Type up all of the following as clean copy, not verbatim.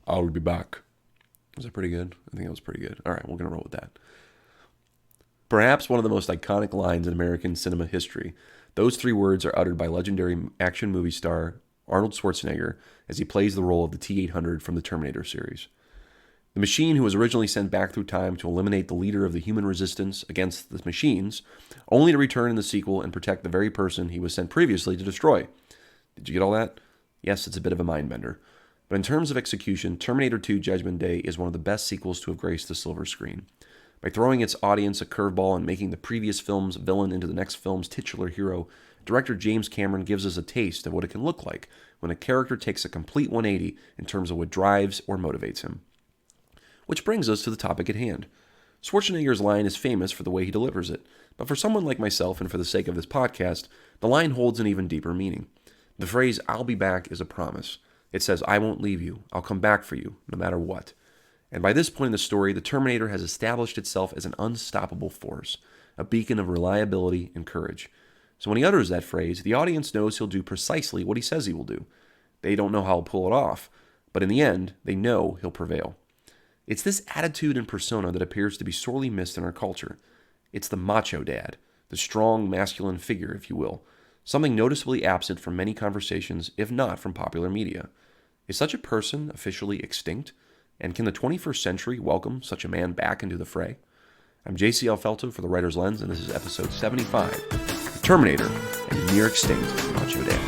I'll be back. Was that pretty good? I think that was pretty good. All right, we're going to roll with that. Perhaps one of the most iconic lines in American cinema history. Those three words are uttered by legendary action movie star Arnold Schwarzenegger as he plays the role of the T-800 from the Terminator series. The machine, who was originally sent back through time to eliminate the leader of the human resistance against the machines, only to return in the sequel and protect the very person he was sent previously to destroy. Did you get all that? Yes, it's a bit of a mind bender. But in terms of execution, Terminator 2 Judgment Day is one of the best sequels to have graced the silver screen. By throwing its audience a curveball and making the previous film's villain into the next film's titular hero, director James Cameron gives us a taste of what it can look like when a character takes a complete 180 in terms of what drives or motivates him. Which brings us to the topic at hand. Schwarzenegger's line is famous for the way he delivers it, but for someone like myself and for the sake of this podcast, the line holds an even deeper meaning. The phrase, "I'll be back," is a promise. It says, "I won't leave you. I'll come back for you, no matter what." And by this point in the story, the Terminator has established itself as an unstoppable force, a beacon of reliability and courage. So when he utters that phrase, the audience knows he'll do precisely what he says he will do. They don't know how he'll pull it off, but in the end, they know he'll prevail. It's this attitude and persona that appears to be sorely missed in our culture. It's the Macho Dad, the strong masculine figure, if you will, something noticeably absent from many conversations, if not from popular media. Is such a person officially extinct? And can the 21st century welcome such a man back into the fray? I'm JCL Felto for The Writer's Lens, and this is episode 75, The Terminator and the Near Extinct Macho Dad.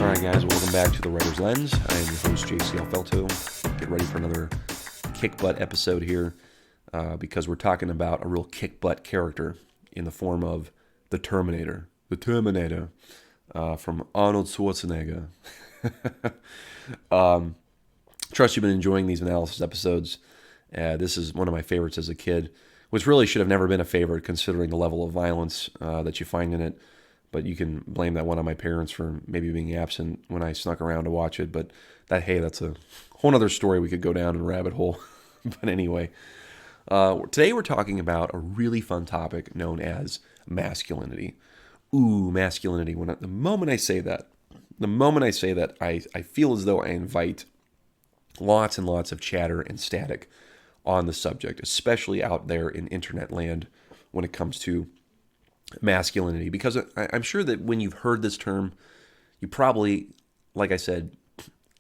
All right, guys, welcome back to The Writer's Lens. I am your host, JCL Felto. Get ready for another kick butt episode here. Because we're talking about a real kick-butt character in the form of the Terminator. The Terminator from Arnold Schwarzenegger. Trust you've been enjoying these analysis episodes. This is one of my favorites as a kid, which really should have never been a favorite considering the level of violence that you find in it. But you can blame that one on my parents for maybe being absent when I snuck around to watch it. But that's a whole other story we could go down in a rabbit hole. But anyway... today we're talking about a really fun topic known as masculinity. Ooh, masculinity. The moment I say that, I feel as though I invite lots and lots of chatter and static on the subject, especially out there in internet land when it comes to masculinity. Because I'm sure that when you've heard this term, you probably, like I said,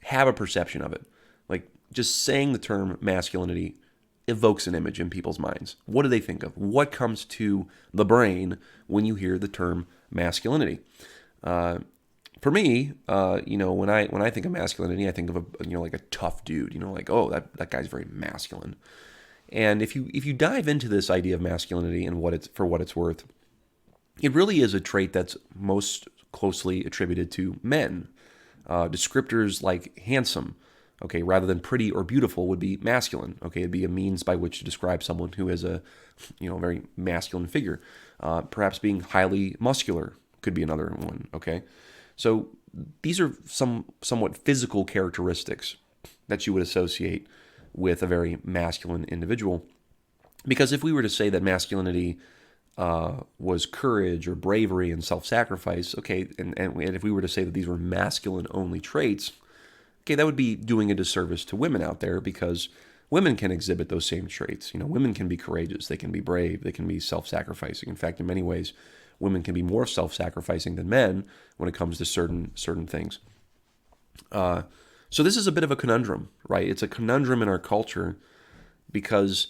have a perception of it. Like just saying the term masculinity evokes an image in people's minds. What do they think of? What comes to the brain when you hear the term masculinity? For me, when I think of masculinity, I think of like a tough dude. Like, oh, that guy's very masculine. And if you dive into this idea of masculinity and what it's worth, it really is a trait that's most closely attributed to men. Descriptors like handsome, okay, rather than pretty or beautiful would be masculine. Okay, it'd be a means by which to describe someone who is a, very masculine figure. Perhaps being highly muscular could be another one. Okay, so these are somewhat physical characteristics that you would associate with a very masculine individual. Because if we were to say that masculinity was courage or bravery and self-sacrifice, okay, and if we were to say that these were masculine-only traits, okay, that would be doing a disservice to women out there because women can exhibit those same traits. Women can be courageous, they can be brave, they can be self-sacrificing. In fact, in many ways, women can be more self-sacrificing than men when it comes to certain things. So this is a bit of a conundrum, right? It's a conundrum in our culture because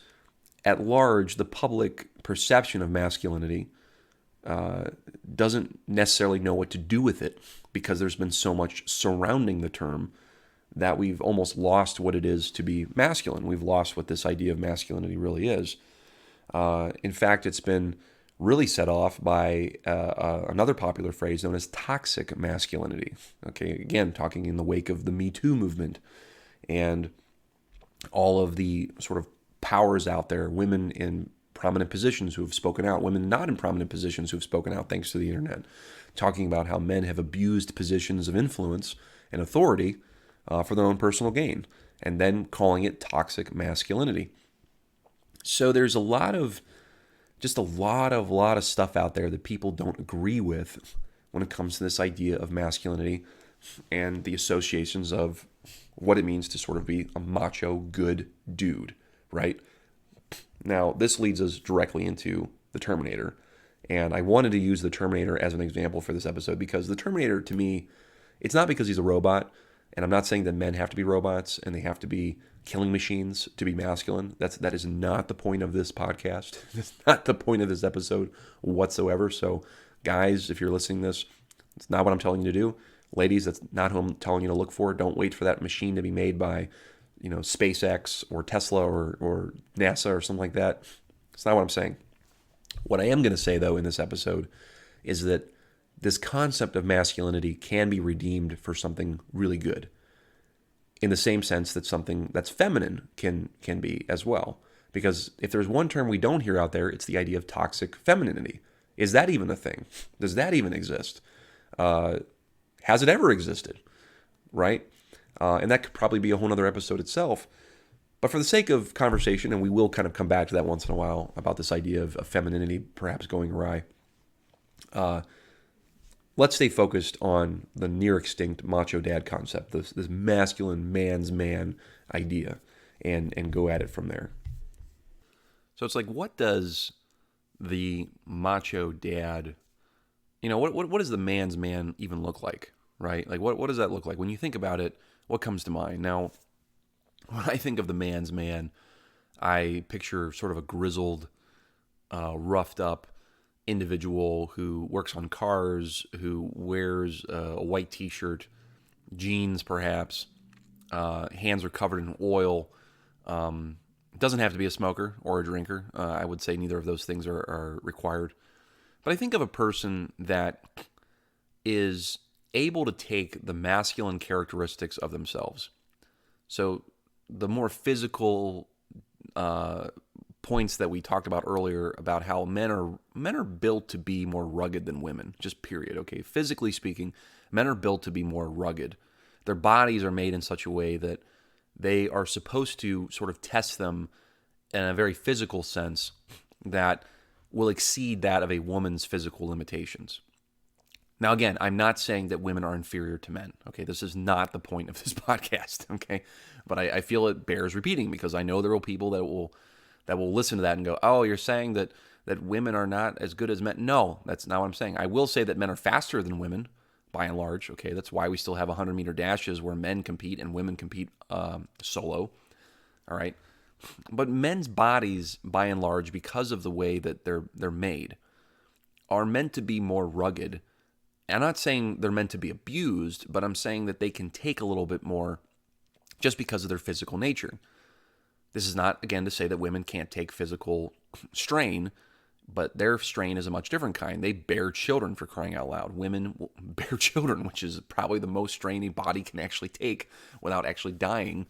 at large, the public perception of masculinity doesn't necessarily know what to do with it because there's been so much surrounding the term that we've almost lost what it is to be masculine. We've lost what this idea of masculinity really is. In fact, it's been really set off by another popular phrase known as toxic masculinity. Okay, again, talking in the wake of the Me Too movement and all of the sort of powers out there, women in prominent positions who have spoken out, women not in prominent positions who have spoken out thanks to the internet, talking about how men have abused positions of influence and authority for their own personal gain, and then calling it toxic masculinity. So there's a lot of stuff out there that people don't agree with when it comes to this idea of masculinity and the associations of what it means to sort of be a macho good dude, right? Now, this leads us directly into the Terminator. And I wanted to use the Terminator as an example for this episode because the Terminator, to me, it's not because he's a robot. And I'm not saying that men have to be robots and they have to be killing machines to be masculine. That is not the point of this podcast. That's not the point of this episode whatsoever. So, guys, if you're listening to this, it's not what I'm telling you to do. Ladies, that's not who I'm telling you to look for. Don't wait for that machine to be made by, SpaceX or Tesla or NASA or something like that. It's not what I'm saying. What I am going to say, though, in this episode is that this concept of masculinity can be redeemed for something really good, in the same sense that something that's feminine can be as well. Because if there's one term we don't hear out there, it's the idea of toxic femininity. Is that even a thing? Does that even exist? Has it ever existed? Right? And that could probably be a whole other episode itself. But for the sake of conversation, and we will kind of come back to that once in a while about this idea of femininity perhaps going awry, let's stay focused on the near extinct Macho Dad concept, this masculine man's man idea, and go at it from there. So it's like, what does the Macho Dad, what does the man's man even look like, right? Like, what does that look like? When you think about it, what comes to mind? Now, when I think of the man's man, I picture sort of a grizzled, roughed up individual who works on cars, who wears a white t-shirt, jeans perhaps, hands are covered in oil, doesn't have to be a smoker or a drinker. I would say neither of those things are required. But I think of a person that is able to take the masculine characteristics of themselves. So the more physical points that we talked about earlier about how men are built to be more rugged than women, just period, okay? Physically speaking, men are built to be more rugged. Their bodies are made in such a way that they are supposed to sort of test them in a very physical sense that will exceed that of a woman's physical limitations. Now, again, I'm not saying that women are inferior to men, okay? This is not the point of this podcast, okay? But I feel it bears repeating because I know there will be people that will listen to that and go, oh, you're saying that women are not as good as men. No, that's not what I'm saying. I will say that men are faster than women, by and large, okay? That's why we still have 100-meter dashes where men compete and women compete solo, all right? But men's bodies, by and large, because of the way that they're made, are meant to be more rugged. I'm not saying they're meant to be abused, but I'm saying that they can take a little bit more just because of their physical nature. This is not, again, to say that women can't take physical strain, but their strain is a much different kind. They bear children, for crying out loud. Women bear children, which is probably the most strain a body can actually take without actually dying.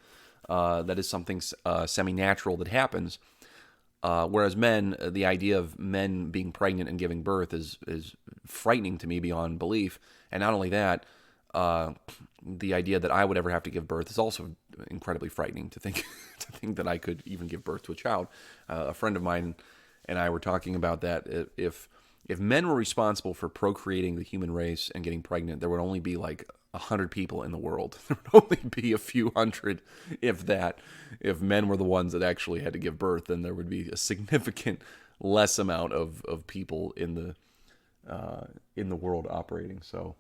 That is something semi-natural that happens. Whereas men, the idea of men being pregnant and giving birth is frightening to me beyond belief. And not only that, the idea that I would ever have to give birth is also incredibly frightening to think that I could even give birth to a child. A friend of mine and I were talking about that. If men were responsible for procreating the human race and getting pregnant, there would only be like 100 people in the world. There would only be a few hundred, if that. If men were the ones that actually had to give birth, then there would be a significant less amount of people in the world operating. So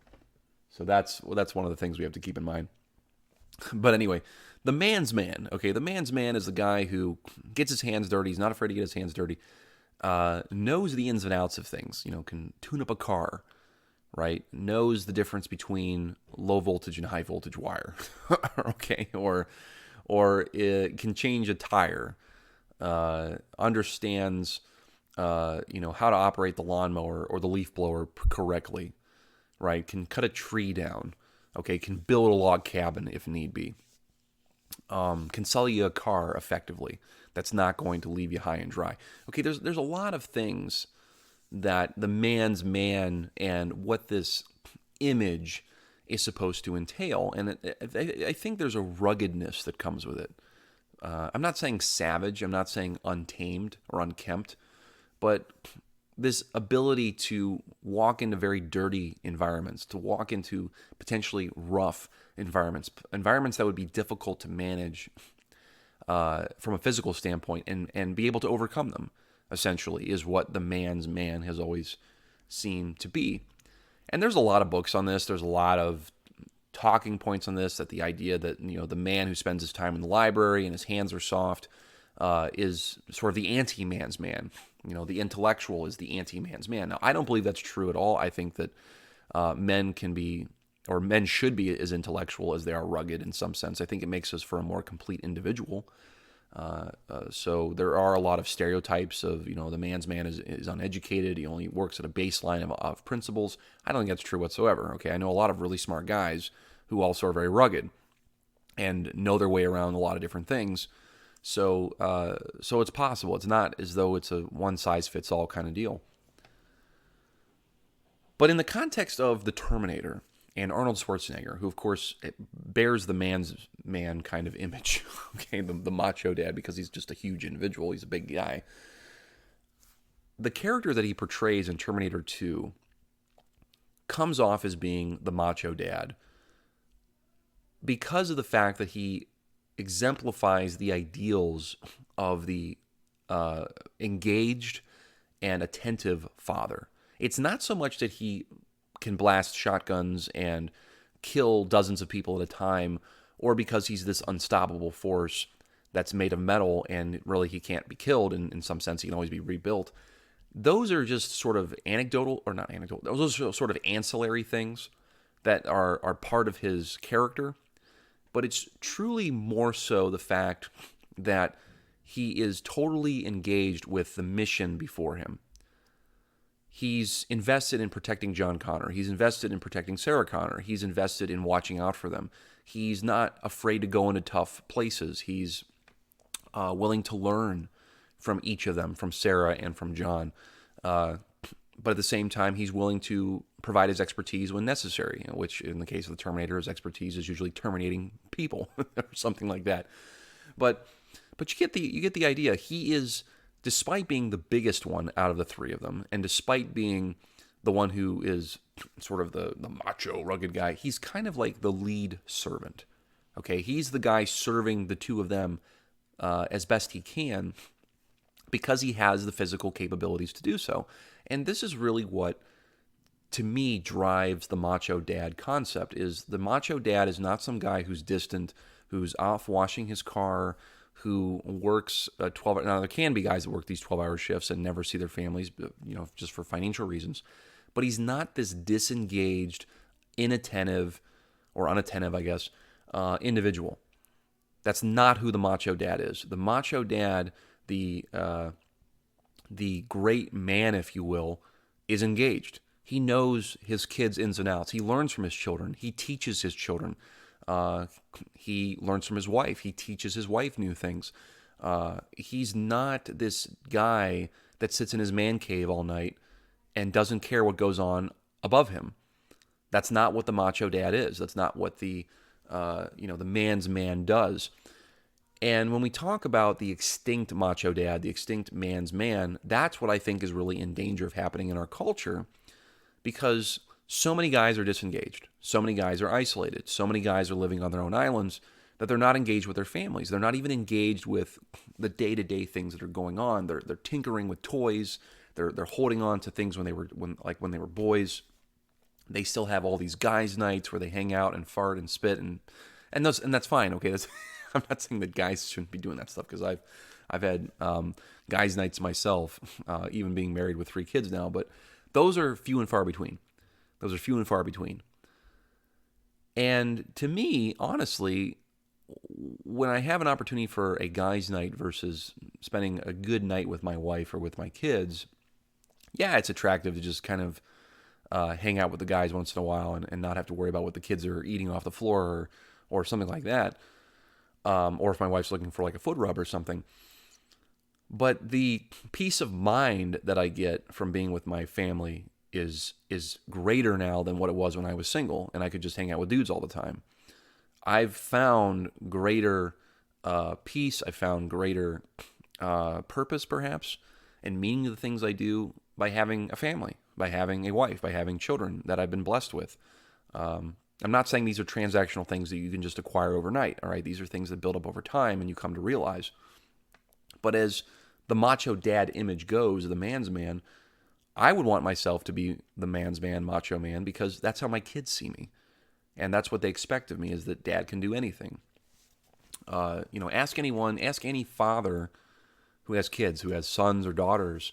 that's one of the things we have to keep in mind. But anyway, the man's man. Okay, the man's man is the guy who gets his hands dirty. He's not afraid to get his hands dirty. Knows the ins and outs of things. Can tune up a car, right? Knows the difference between low voltage and high voltage wire. Okay, or it can change a tire. Understands, how to operate the lawnmower or the leaf blower correctly, right? Can cut a tree down. Okay, can build a log cabin if need be. Can sell you a car effectively. That's not going to leave you high and dry. Okay, there's a lot of things that the man's man and what this image is supposed to entail, and I think there's a ruggedness that comes with it. I'm not saying savage, I'm not saying untamed or unkempt, but this ability to walk into very dirty environments, to walk into potentially rough environments, environments that would be difficult to manage from a physical standpoint, and be able to overcome them, essentially, is what the man's man has always seemed to be. And there's a lot of books on this. There's a lot of talking points on this, that the idea that, the man who spends his time in the library and his hands are soft is sort of the anti-man's man. The intellectual is the anti-man's man. Now, I don't believe that's true at all. I think that men can be, or men should be, as intellectual as they are rugged in some sense. I think it makes us for a more complete individual. So there are a lot of stereotypes of, the man's man is uneducated. He only works at a baseline of principles. I don't think that's true whatsoever. Okay, I know a lot of really smart guys who also are very rugged and know their way around a lot of different things. So it's possible. It's not as though it's a one-size-fits-all kind of deal. But in the context of the Terminator and Arnold Schwarzenegger, who, of course, bears the man's man kind of image, okay, the Macho Dad, because he's just a huge individual. He's a big guy. The character that he portrays in Terminator 2 comes off as being the Macho Dad because of the fact that he exemplifies the ideals of the engaged and attentive father. It's not so much that he can blast shotguns and kill dozens of people at a time, or because he's this unstoppable force that's made of metal and really he can't be killed. In some sense, he can always be rebuilt. Those are just sort of anecdotal, or not anecdotal, those are sort of ancillary things that are part of his character. But it's truly more so the fact that he is totally engaged with the mission before him. He's invested in protecting John Connor. He's invested in protecting Sarah Connor. He's invested in watching out for them. He's not afraid to go into tough places. He's willing to learn from each of them, from Sarah and from John. But at the same time, he's willing to provide his expertise when necessary, which in the case of the Terminator, his expertise is usually terminating people or something like that. But you get the idea. He is, despite being the biggest one out of the three of them, and despite being the one who is sort of the macho, rugged guy, he's kind of like the lead servant. Okay, he's the guy serving the two of them as best he can because he has the physical capabilities to do so. And this is really what, to me, drives the Macho Dad concept. Is the Macho Dad is not some guy who's distant, who's off washing his car, who works 12. Now, there can be guys that work these 12-hour shifts and never see their families, just for financial reasons. But he's not this disengaged, inattentive, or unattentive, I guess, individual. That's not who the Macho Dad is. The Macho Dad, the great man, if you will, is engaged. He knows his kids' ins and outs. He learns from his children. He teaches his children. He learns from his wife. He teaches his wife new things. He's not this guy that sits in his man cave all night and doesn't care what goes on above him. That's not what the Macho Dad is. That's not what the man's man does. And when we talk about the extinct Macho Dad, the extinct man's man, that's what I think is really in danger of happening in our culture, because so many guys are disengaged. So many guys are isolated. So many guys are living on their own islands that they're not engaged with their families. They're not even engaged with the day-to-day things that are going on. They're tinkering with toys. They're holding on to things when they were boys. They still have all these guys' nights where they hang out and fart and spit and that's fine. Okay, I'm not saying that guys shouldn't be doing that stuff, because I've had guys' nights myself, even being married with 3 kids now. But those are few and far between. And to me, honestly, when I have an opportunity for a guy's night versus spending a good night with my wife or with my kids, yeah, it's attractive to just kind of hang out with the guys once in a while and not have to worry about what the kids are eating off the floor or something like that. Or if my wife's looking for like a foot rub or something. But the peace of mind that I get from being with my family is greater now than what it was when I was single and I could just hang out with dudes all the time. I've found greater peace. I found greater purpose, perhaps, and meaning to the things I do by having a family, by having a wife, by having children that I've been blessed with. I'm not saying these are transactional things that you can just acquire overnight. All right, these are things that build up over time and you come to realize. But as the macho dad image goes, the man's man, I would want myself to be the man's man, macho man, because that's how my kids see me. And that's what they expect of me, is that dad can do anything. Ask any father who has kids, who has sons or daughters,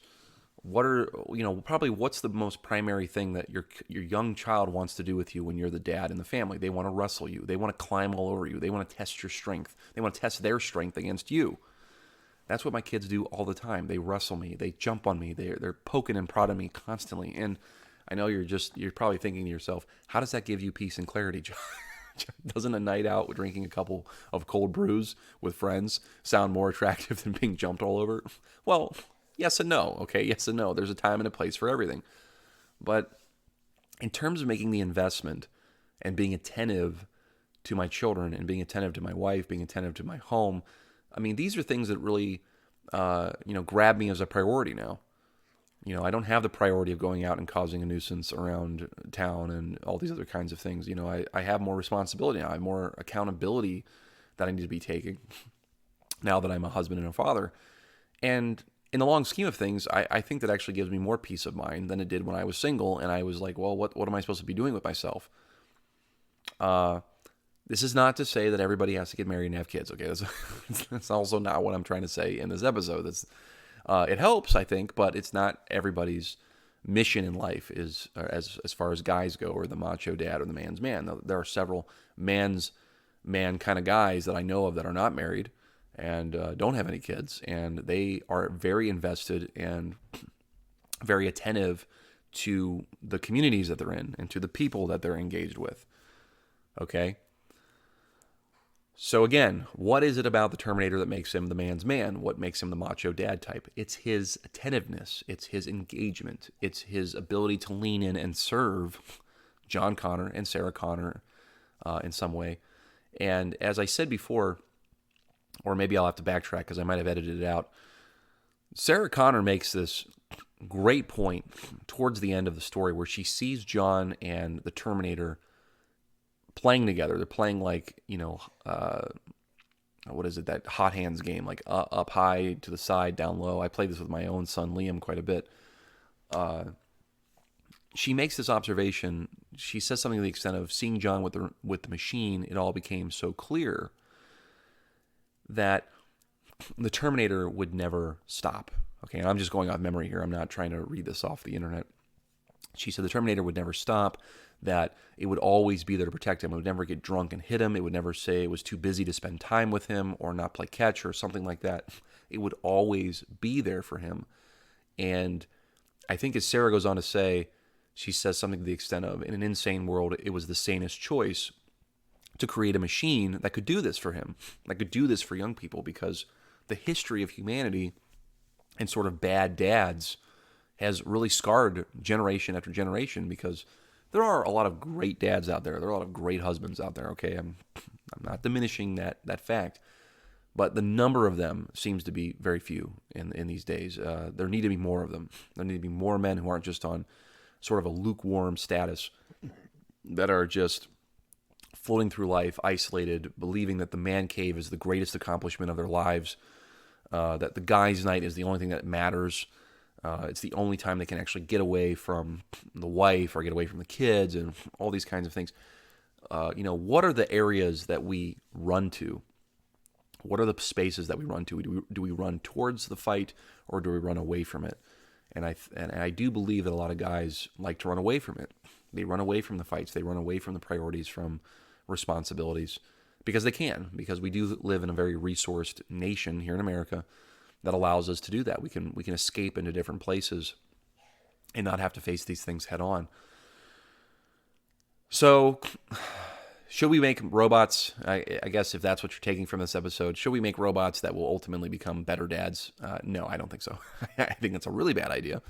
what's the most primary thing that your young child wants to do with you when you're the dad in the family? They want to wrestle you. They want to climb all over you. They want to test your strength. They want to test their strength against you. That's what my kids do all the time. They wrestle me. They jump on me. They're poking and prodding me constantly. And I know you're probably thinking to yourself, how does that give you peace and clarity, John? Doesn't a night out with drinking a couple of cold brews with friends sound more attractive than being jumped all over? Well, yes and no. Okay, yes and no. There's a time and a place for everything. But in terms of making the investment and being attentive to my children and being attentive to my wife, being attentive to my home, I mean, these are things that really, grab me as a priority now. I don't have the priority of going out and causing a nuisance around town and all these other kinds of things. I have more responsibility now. I have more accountability that I need to be taking now that I'm a husband and a father. And in the long scheme of things, I think that actually gives me more peace of mind than it did when I was single. And I was like, well, what am I supposed to be doing with myself? This is not to say that everybody has to get married and have kids. Okay, that's also not what I'm trying to say in this episode. It helps, I think, but it's not everybody's mission in life is as far as guys go, or the macho dad or the man's man. There are several man's man kind of guys that I know of that are not married and don't have any kids, and they are very invested and very attentive to the communities that they're in and to the people that they're engaged with. Okay? So again, what is it about the Terminator that makes him the man's man? What makes him the macho dad type? It's his attentiveness. It's his engagement. It's his ability to lean in and serve John Connor and Sarah Connor in some way. And as I said before, or maybe I'll have to backtrack because I might have edited it out, Sarah Connor makes this great point towards the end of the story where she sees John and the Terminator playing together. They're playing like, what is it, that hot hands game, like up high, to the side, down low. I played this with my own son, Liam, quite a bit. She makes this observation. She says something to the extent of, seeing John with the machine, it all became so clear that the Terminator would never stop. Okay, and I'm just going off memory here. I'm not trying to read this off the internet. She said the Terminator would never stop, that it would always be there to protect him. It would never get drunk and hit him. It would never say it was too busy to spend time with him or not play catch or something like that. It would always be there for him. And I think, as Sarah goes on to say, she says something to the extent of, in an insane world, it was the sanest choice to create a machine that could do this for him, that could do this for young people, because the history of humanity and sort of bad dads has really scarred generation after generation, because there are a lot of great dads out there. There are a lot of great husbands out there, okay? I'm not diminishing that fact, but the number of them seems to be very few in these days. There need to be more of them. There need to be more men who aren't just on sort of a lukewarm status, that are just floating through life isolated, believing that the man cave is the greatest accomplishment of their lives, that the guy's night is the only thing that matters. It's the only time they can actually get away from the wife or get away from the kids and all these kinds of things. What are the areas that we run to? What are the spaces that we run to? Do we run towards the fight, or do we run away from it? And I do believe that a lot of guys like to run away from it. They run away from the fights. They run away from the priorities, from responsibilities, because they can. Because we do live in a very resourced nation here in America that allows us to do that. We can escape into different places and not have to face these things head on. So, should we make robots? I guess if that's what you're taking from this episode, should we make robots that will ultimately become better dads? No, I don't think so. I think that's a really bad idea.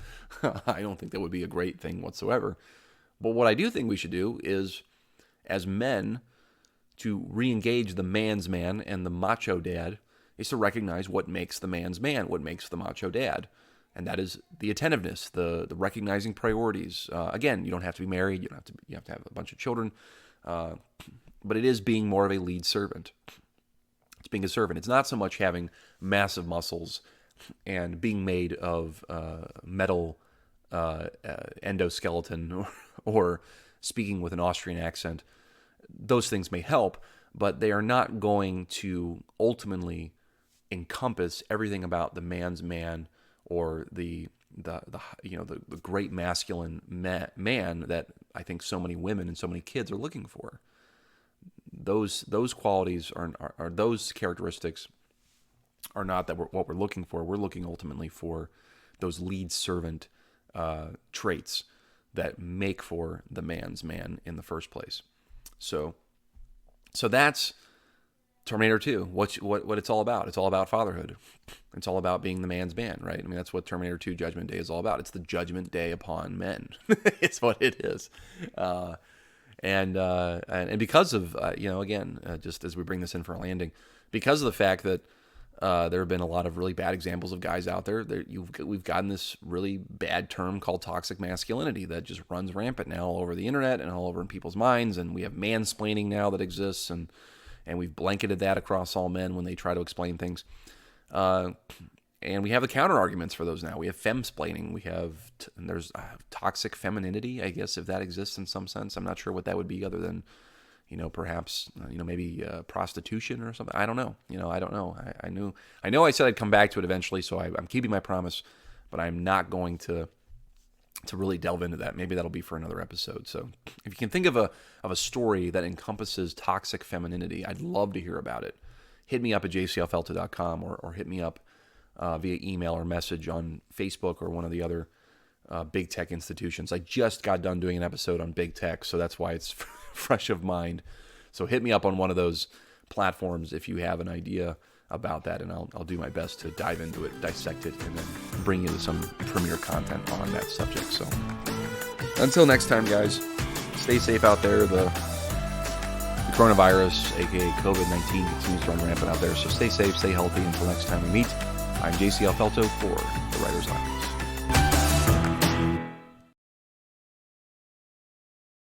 I don't think that would be a great thing whatsoever. But what I do think we should do is, as men, To re-engage the man's man and the macho dad is to recognize what makes the man's man, what makes the macho dad. And that is the attentiveness, the recognizing priorities. Again, you don't have to be married, you have to have a bunch of children, but it is being more of a lead servant. It's being a servant. It's not so much having massive muscles and being made of metal endoskeleton or speaking with an Austrian accent. Those things may help, but they are not going to ultimately encompass everything about the man's man or the great masculine man that I think so many women and so many kids are looking for. Those qualities are those characteristics are not what we're looking for. We're looking ultimately for those lead servant traits that make for the man's man in the first place. So that's Terminator 2. What it's all about. It's all about fatherhood. It's all about being the man's man, right? I mean, that's what Terminator 2 Judgment Day is all about. It's the judgment day upon men. It's what it is. And because of, just as we bring this in for a landing, because of the fact that there have been a lot of really bad examples of guys out there, we've gotten this really bad term called toxic masculinity that just runs rampant now all over the internet and all over in people's minds. And we have mansplaining now that exists, and we've blanketed that across all men when they try to explain things. And we have the counter arguments for those now. We have femsplaining. We have there's toxic femininity, I guess, if that exists in some sense. I'm not sure what that would be other than, perhaps, maybe prostitution or something. I don't know. I don't know. I know I said I'd come back to it eventually, so I'm keeping my promise, but I'm not going to really delve into that. Maybe that'll be for another episode. So if you can think of a story that encompasses toxic femininity, I'd love to hear about it. Hit me up at jclfelto.com or hit me up via email or message on Facebook or one of the other big tech institutions. I just got done doing an episode on big tech, so that's why it's fresh of mind. So hit me up on one of those platforms if you have an idea about that, and I'll do my best to dive into it, dissect it, and then bring you some premier content on that subject. So until next time, guys, stay safe out there. The coronavirus, aka COVID-19, continues to run rampant out there. So stay safe, stay healthy. Until next time we meet, I'm JCL Felto for The Writer's Lounge.